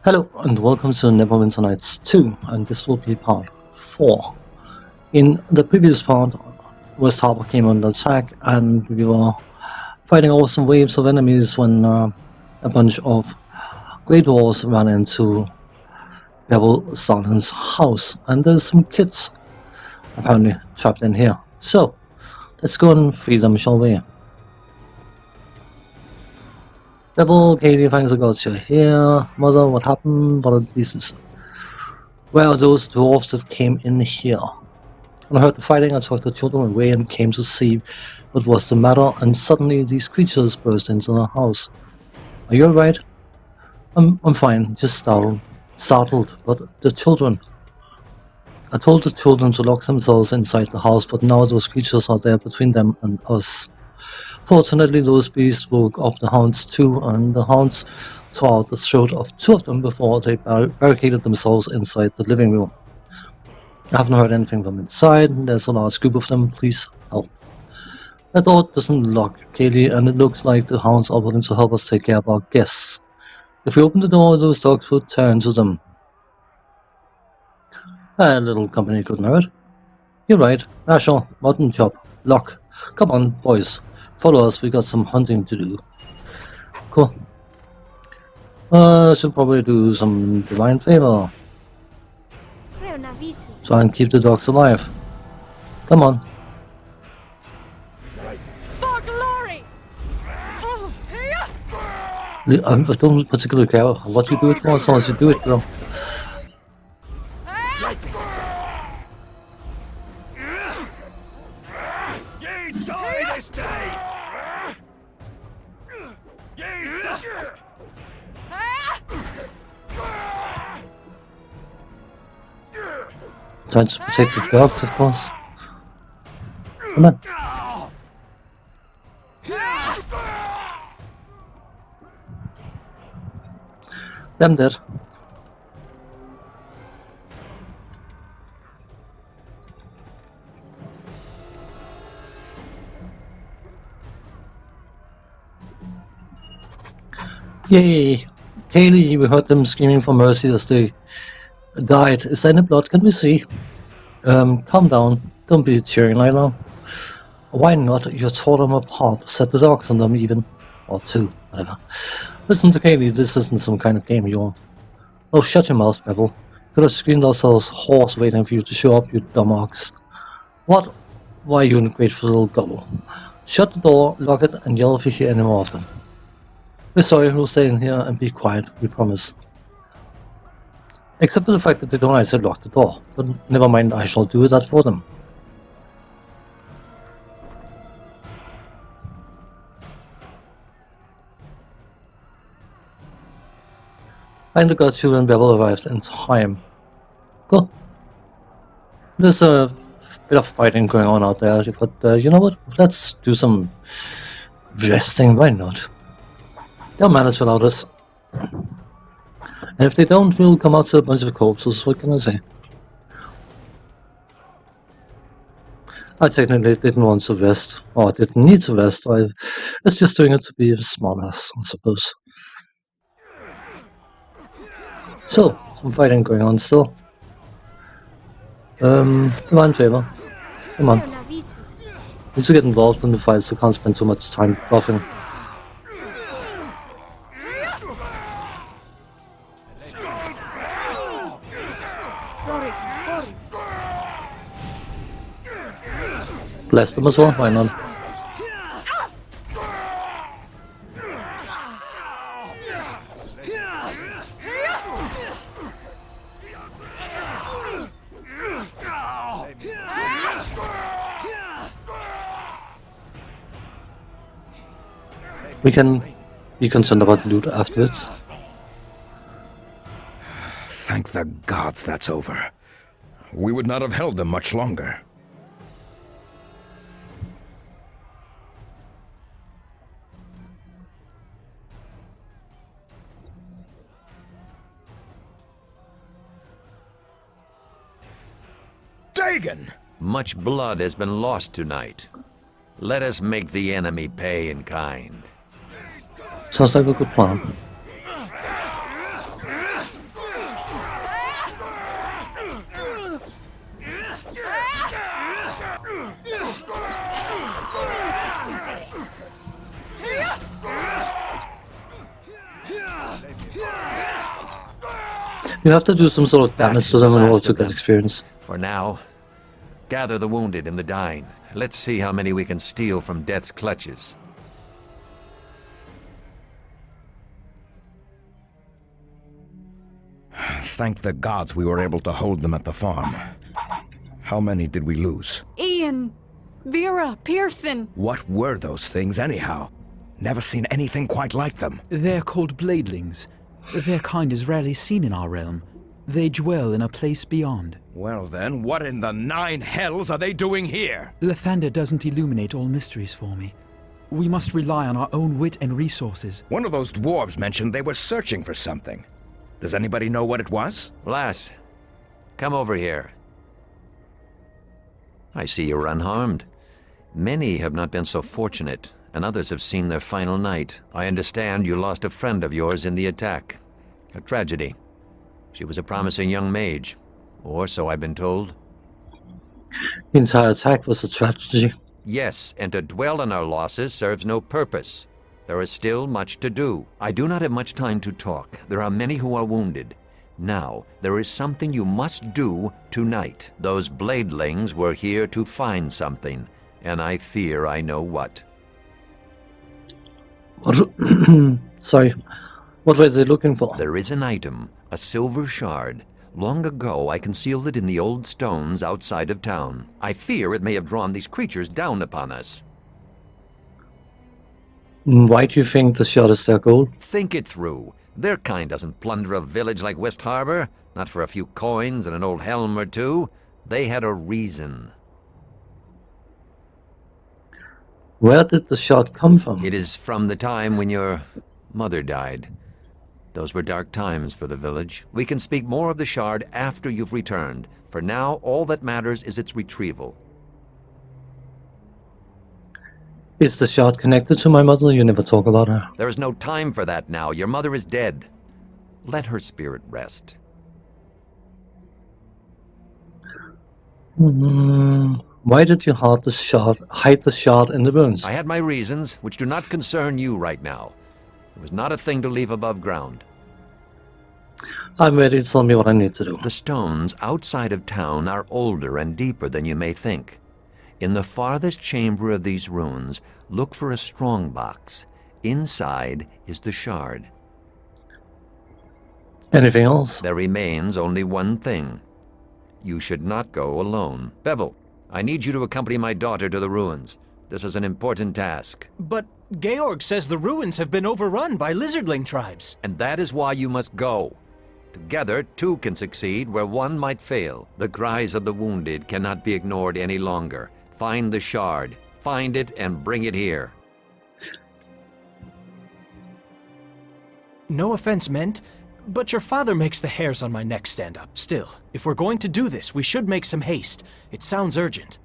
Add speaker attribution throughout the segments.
Speaker 1: Hello and welcome to Neverwinter Nights 2, and this will be part 4. In the previous part, West Harbor came under attack and we were fighting off some waves of enemies when a bunch of Great Wars ran into Bevel Stalin's house, and there's some kids apparently trapped in here. So, let's go and free them, shall we? Bevel, Katie, thanks I got you here. Mother, what happened? What are the pieces? Where are those dwarves that came in here? When I heard the fighting, I took the children away and came to see what was the matter, and suddenly these creatures burst into the house. Are you alright? I'm fine, just startled, but the children... I told the children to lock themselves inside the house, but now those creatures are there between them and us. Fortunately, those beasts woke up the hounds too, and the hounds tore out the throat of two of them before they barricaded themselves inside the living room. I haven't heard anything from inside. There's a large group of them. Please help. The door doesn't lock, Kaylee, and it looks like the hounds are willing to help us take care of our guests. If we open the door, those dogs would turn to them. A little company couldn't hurt. You're right. Sure. Mutton chop. Lock. Come on, boys. Follow us. We got some hunting to do. Cool. Should probably do some divine favor. Try and keep the dogs alive. Come on.
Speaker 2: For glory!
Speaker 1: I don't particularly care what you do it for, as long as you do it, girl.
Speaker 2: Ye die this day!
Speaker 1: Trying to protect the dogs, of course. Come on. Them dead. Yay! Kaylee, we heard them screaming for mercy as they died. Is there any blood? Can we see? Calm down. Don't be cheering like that. Why not? You tore them apart. Set the dogs on them even. Or two, whatever. Listen to Kaylee, this isn't some kind of game, you. Oh, shut your mouth, Bevel. Could have screamed ourselves hoarse waiting for you to show up, you dumb ox. What? Why, you ungrateful little gobble. Shut the door, lock it, and yell if you hear any more of them. We're sorry, we'll stay in here and be quiet, we promise. Except for the fact that they don't actually lock the door, but never mind, I shall do that for them. Find the gods you and Bevel arrived in time. Cool. There's a bit of fighting going on out there, but you know what? Let's do some resting, why not? They'll manage without us. And if they don't, we'll come out to a bunch of corpses, what can I say? I technically didn't want to rest, or didn't need to rest. I was just doing it to be a smartass, I suppose. So, some fighting going on still. Divine favor. Come on. Need to get involved in the fight, so can't spend too much time buffing. Bless them as well, why not? We can be concerned about loot afterwards.
Speaker 3: Thank the gods that's over. We would not have held them much longer. Dagon!
Speaker 4: Much blood has been lost tonight. Let us make the enemy pay in kind.
Speaker 1: Sounds like a good plan. You have to do some sort of damage
Speaker 4: That
Speaker 1: to
Speaker 4: is
Speaker 1: them
Speaker 4: the
Speaker 1: in order
Speaker 4: last
Speaker 1: to
Speaker 4: of
Speaker 1: get
Speaker 4: them.
Speaker 1: experience.
Speaker 4: For now, gather the wounded and the dying. Let's see how many we can steal from death's clutches.
Speaker 3: Thank the gods we were able to hold them at the farm. How many did we lose?
Speaker 2: Ian, Vera, Pearson.
Speaker 3: What were those things anyhow? Never seen anything quite like them.
Speaker 5: They're called bladelings. Their kind is rarely seen in our realm. They dwell in a place beyond.
Speaker 3: Well then, what in the 9 hells are they doing here?
Speaker 5: Lathander doesn't illuminate all mysteries for me. We must rely on our own wit and resources.
Speaker 3: One of those dwarves mentioned they were searching for something. Does anybody know what it was?
Speaker 4: Lass, come over here. I see you're unharmed. Many have not been so fortunate, and others have seen their final night. I understand you lost a friend of yours in the attack. A tragedy. She was a promising young mage, or so I've been told.
Speaker 1: The entire attack was a tragedy.
Speaker 4: Yes, and to dwell on our losses serves no purpose. There is still much to do. I do not have much time to talk. There are many who are wounded. Now, there is something you must do tonight. Those bladelings were here to find something, and I fear I know what.
Speaker 1: What? Sorry. What were they looking for?
Speaker 4: There is an item, a silver shard. Long ago, I concealed it in the old stones outside of town. I fear it may have drawn these creatures down upon us.
Speaker 1: Why do you think the shot is their goal?
Speaker 4: Think it through. Their kind doesn't plunder a village like West Harbor, not for a few coins and an old helm or two. They had a reason.
Speaker 1: Where did the shot come from?
Speaker 4: It is from the time when your mother died. Those were dark times for the village. We can speak more of the shard after you've returned. For now, all that matters is its retrieval.
Speaker 1: Is the shot connected to my mother? You never talk about her.
Speaker 4: There is no time for that now. Your mother is dead. Let her spirit rest.
Speaker 1: Why did you hide the shot in the ruins?
Speaker 4: I had my reasons, which do not concern you right now. It was not a thing to leave above ground.
Speaker 1: I'm ready to tell me what I need to do.
Speaker 4: The stones outside of town are older and deeper than you may think. In the farthest chamber of these ruins, look for a strong box. Inside is the shard.
Speaker 1: Anything else?
Speaker 4: There remains only one thing. You should not go alone. Bevel, I need you to accompany my daughter to the ruins. This is an important task.
Speaker 6: But Georg says the ruins have been overrun by lizardling tribes.
Speaker 4: And that is why you must go. Together, two can succeed where one might fail. The cries of the wounded cannot be ignored any longer. Find the shard. Find it and bring it here.
Speaker 6: No offense meant, but your father makes the hairs on my neck stand up. Still, if we're going to do this, we should make some haste. It sounds urgent.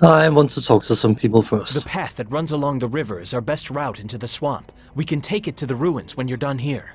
Speaker 1: I want to talk to some people first.
Speaker 6: The path that runs along the river is our best route into the swamp. We can take it to the ruins when you're done here.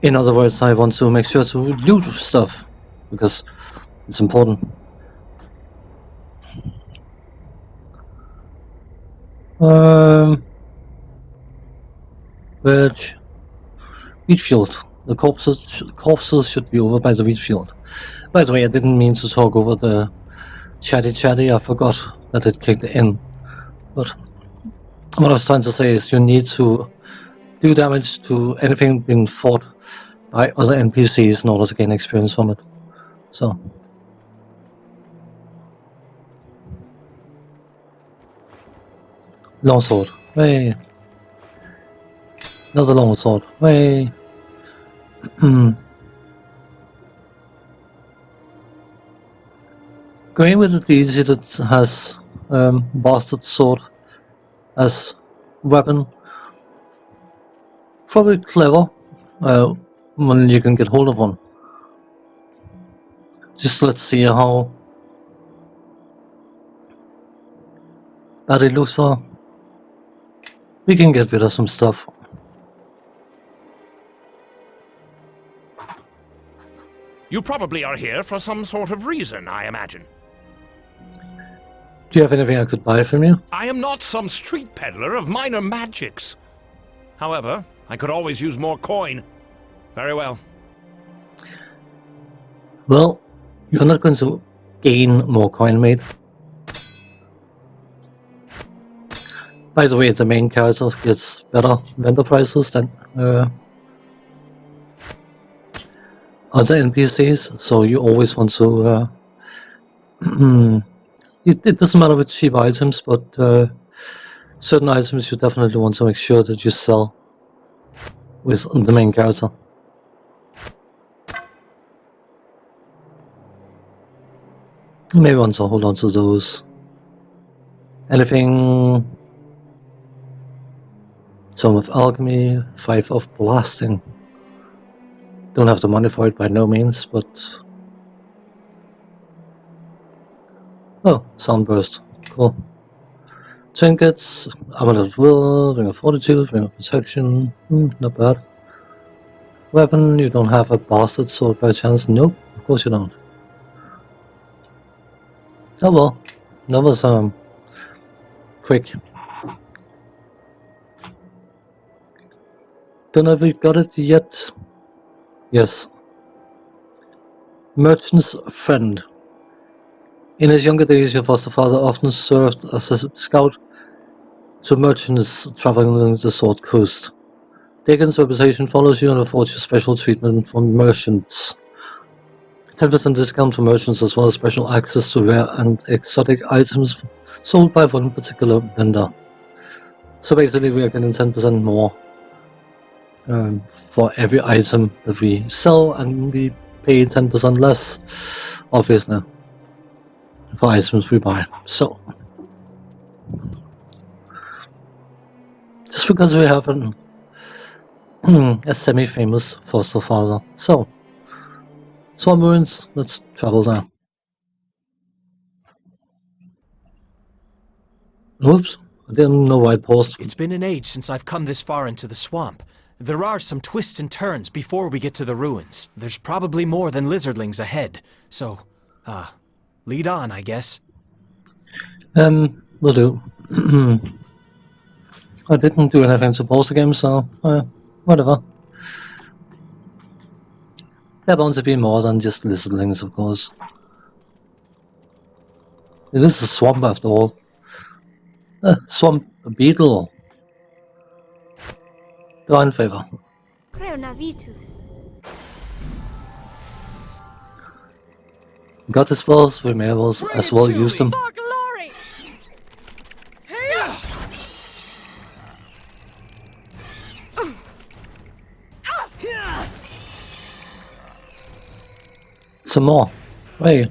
Speaker 1: In other words, I want to make sure to loot stuff, because it's important. Which wheat field. The corpses should be over by the wheat field. By the way, I didn't mean to talk over the chatty. I forgot that it kicked in. But what I was trying to say is you need to do damage to anything being fought by other NPCs in order to gain experience from it. So. Longsword. Way. Another longsword. Way. Going with the DC that has bastard sword as weapon. Probably clever when you can get hold of one. Just let's see how bad it looks for. We can get rid of some stuff.
Speaker 7: You probably are here for some sort of reason, I imagine.
Speaker 1: Do you have anything I could buy from you?
Speaker 7: I am not some street peddler of minor magics. However, I could always use more coin. Very well.
Speaker 1: Well, you're not going to gain more coin, mate. By the way, the main character gets better vendor prices than other NPCs, so you always want to... it doesn't matter with cheap items, but certain items you definitely want to make sure that you sell with the main character. You may want to hold on to those. Anything... Tome of Alchemy, 5 of Blasting. Don't have the money for it by no means, but... Oh, Soundburst. Cool. Trinkets, Amulet of Will, Ring of Fortitude, Ring of Protection. Not bad. Weapon, you don't have a bastard sword by chance? Nope, of course you don't. Oh well, that was quick. Don't know if we got it yet. Yes. Merchant's Friend. In his younger days, your foster father often served as a scout to merchants traveling along the Sword Coast. Dagon's reputation follows you and affords you special treatment from merchants. 10% discount for merchants as well as special access to rare and exotic items sold by one particular vendor. So basically we are getting 10% more for every item that we sell, and we pay 10% less, obviously, for items we buy. So, just because we have a semi-famous foster father. So, Swan Ruins, let's travel there. Oops, I didn't know why I paused.
Speaker 6: It's been an age since I've come this far into the swamp. There are some twists and turns before we get to the ruins. There's probably more than lizardlings ahead. So, lead on, I guess.
Speaker 1: Will do. I didn't do anything to pause the game, so, whatever. There are bound to be more than just lizardlings, of course. It is a swamp after all. Swamp beetle. Divine favor. Got the spells, we may as well use them. Some more. Hey.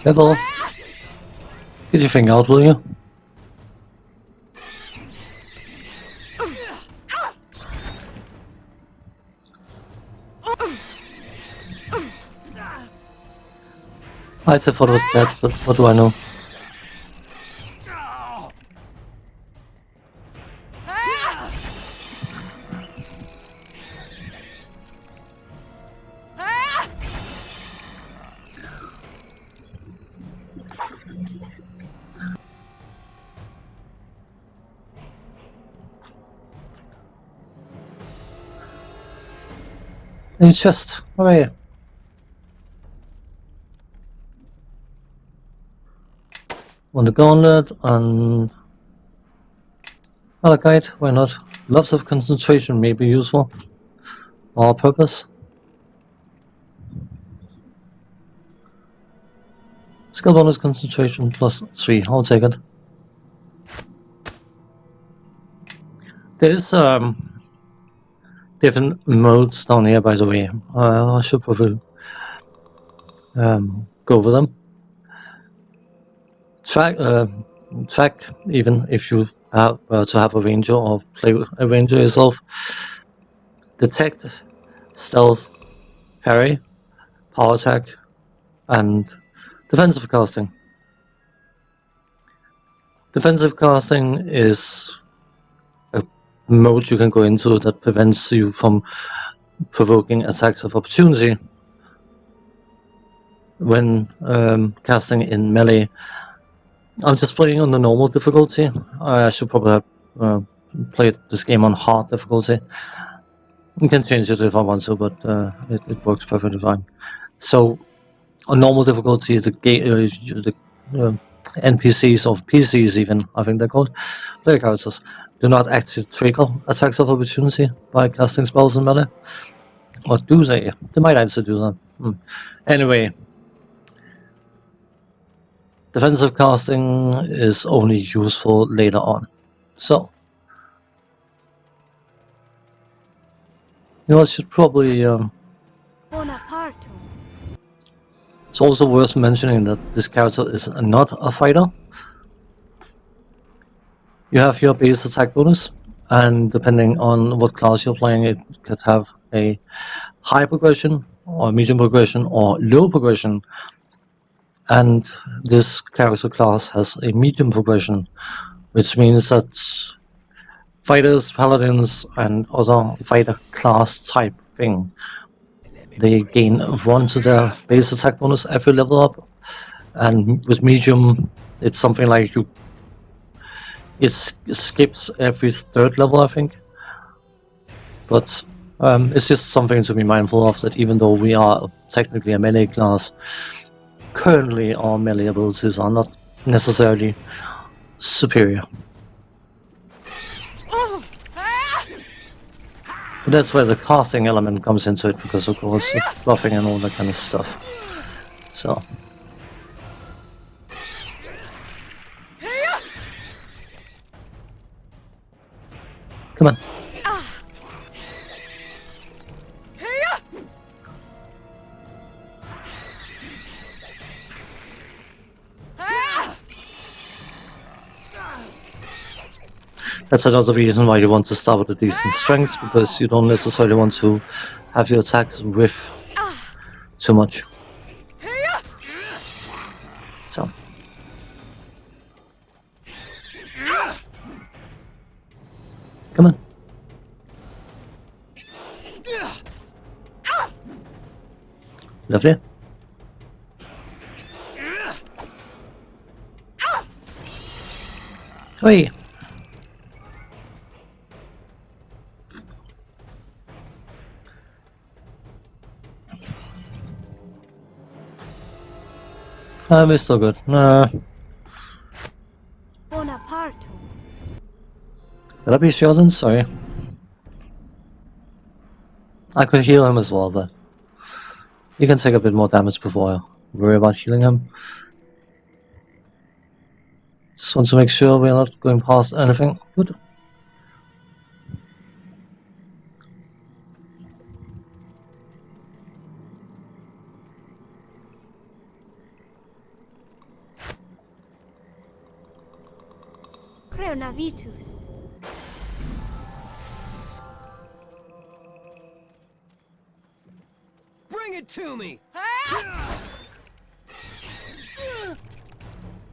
Speaker 1: Hello. Get your finger out, will you? I thought it was dead, but what do I know? In chest, hooray! Want the gauntlet and Malachite, why not? Lots of concentration may be useful. Our purpose. Skill bonus concentration +3, I'll take it. There's different modes down here, by the way. I should probably go over them. Track, even if you have to have a ranger or play a ranger yourself. Detect, stealth, parry, power attack, and defensive casting. Defensive casting is a mode you can go into that prevents you from provoking attacks of opportunity when casting in melee I'm just playing on the normal difficulty. I should probably have played this game on hard difficulty. You can change it if I want to, but it works perfectly fine. So, on normal difficulty, the NPCs or PCs even, I think they're called, player characters, do not actually trigger attacks of opportunity by casting spells in melee. Or do they? They might actually do that. Anyway, defensive casting is only useful later on. So, I should probably...
Speaker 2: Bonaparte.
Speaker 1: It's also worth mentioning that this character is not a fighter. You have your base attack bonus, and depending on what class you're playing, it could have a high progression, or medium progression, or low progression. And this character class has a medium progression, which means that fighters, paladins, and other fighter class type thing, they gain 1 to their base attack bonus every level up. And with medium, it's something like it skips every 3rd level, I think. But it's just something to be mindful of, that even though we are technically a melee class, currently our melee abilities are not necessarily superior. But that's where the casting element comes into it, because of course buffing and all that kind of stuff. So. Come on. That's another reason why you want to start with a decent strength, because you don't necessarily want to have your attacks whiff too much. So. Come on. Lovely. Hey. We're still good.
Speaker 2: Bonaparte.
Speaker 1: Did I be shielding? Sorry. I could heal him as well, but you can take a bit more damage before I worry about healing him. Just want to make sure we're not going past anything. Good.
Speaker 2: Creonavitus.
Speaker 8: Bring it to me!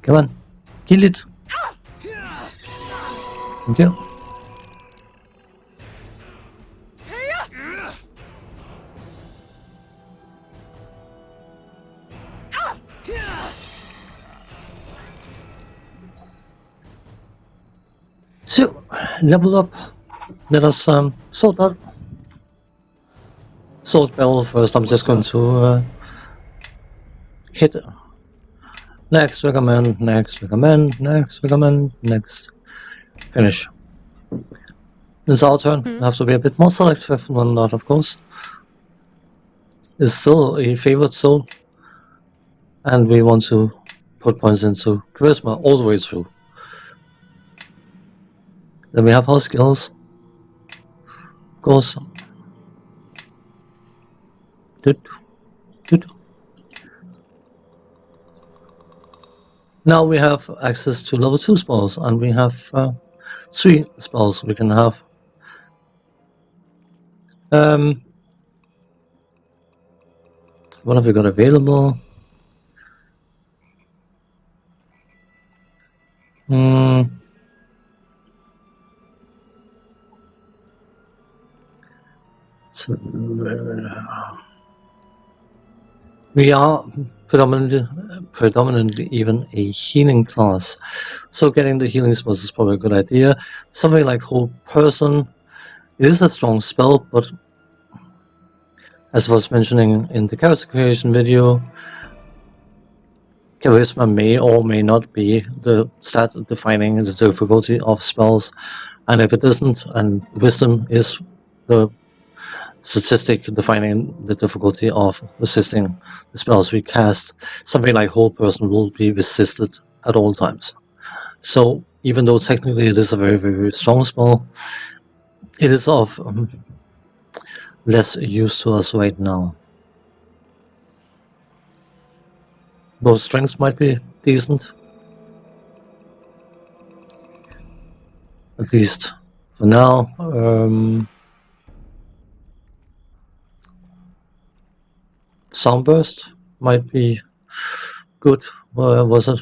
Speaker 1: Come on. Kill it. Thank you. So, level up. Let us sort that. Sword battle first. I'm just going to hit next, recommend, next, recommend, next, recommend, next, finish. It's our turn. We have to be a bit more selective than that, of course. It's still a favorite soul, and we want to put points into charisma all the way through. Then we have our skills, of course. Now we have access to level 2 spells, and we have 3 spells we can have. What have we got available? So, we are predominantly predominantly even a healing class. So getting the healing spells is probably a good idea. Something like Whole Person, it is a strong spell, but as I was mentioning in the character creation video, Charisma may or may not be the stat defining the difficulty of spells, and if it isn't, and Wisdom is the statistic defining the difficulty of resisting the spells we cast, something like Whole Person will be resisted at all times. So even though technically it is a very, very strong spell, it is of less use to us right now. Both strengths might be decent, at least for now. Soundburst might be good. Where was it?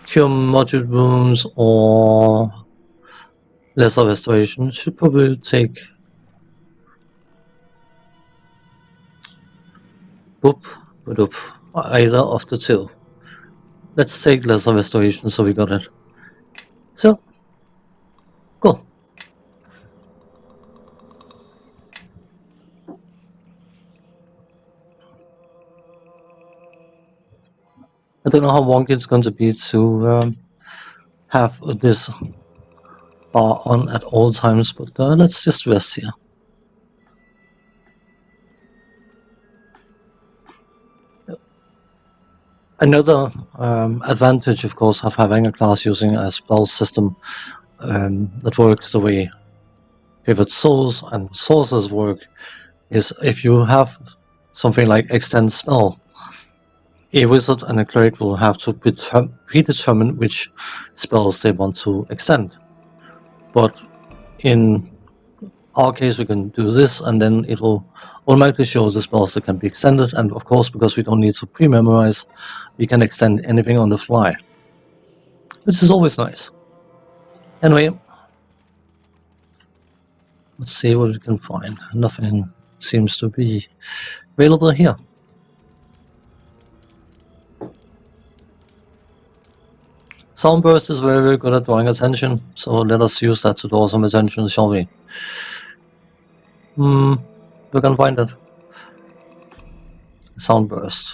Speaker 1: Cure moderate wounds or lesser restoration should probably take either of the two. Let's take lesser restoration, so we got it. So, cool. I don't know how wonky it's going to be to have this bar on at all times, but let's just rest here. Another advantage, of course, of having a class using a spell system that works the way Pivot Souls and Sources work is if you have something like Extend Spell, a wizard and a cleric will have to predetermine which spells they want to extend. But in our case, we can do this, and then it will automatically show the spells that can be extended. And of course, because we don't need to pre-memorize, we can extend anything on the fly, which is always nice. Anyway, let's see what we can find. Nothing seems to be available here. Soundburst is very, very good at drawing attention, so let us use that to draw some attention, shall we? We can find it. Soundburst.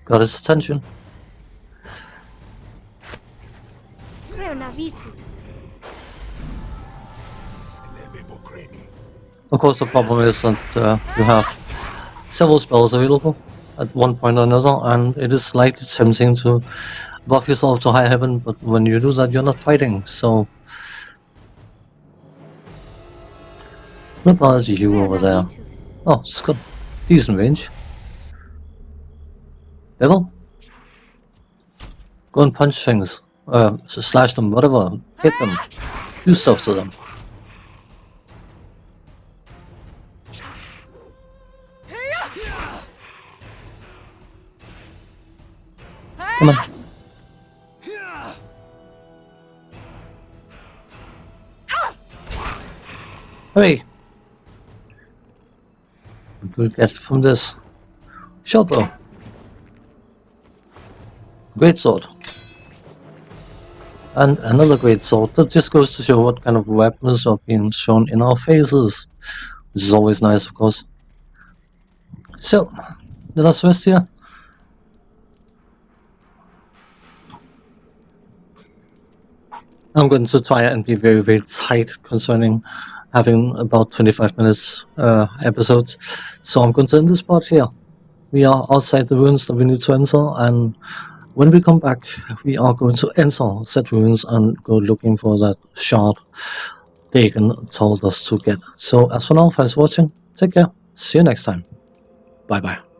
Speaker 1: Got his attention. Of course, the problem is that you have several spells available at one point or another, and it is slightly tempting to buff yourself to high heaven, but when you do that, you're not fighting, so... What about you over there? Oh, it's got decent range. Devil? Go and punch things. Slash them, whatever. Hit them. Do stuff to them. Come on. Hurry! What do we get from this? Short bow. Great sword. And another great sword. That just goes to show what kind of weapons are being shown in our faces. Which is always nice, of course. So, let us rest here. I'm going to try and be very, very tight concerning having about 25 minutes episodes. So I'm going to end this part here. We are outside the ruins that we need to enter, and when we come back, we are going to enter said ruins and go looking for that shard Dagon told us to get. So as for now, thanks for watching. Take care. See you next time. Bye bye.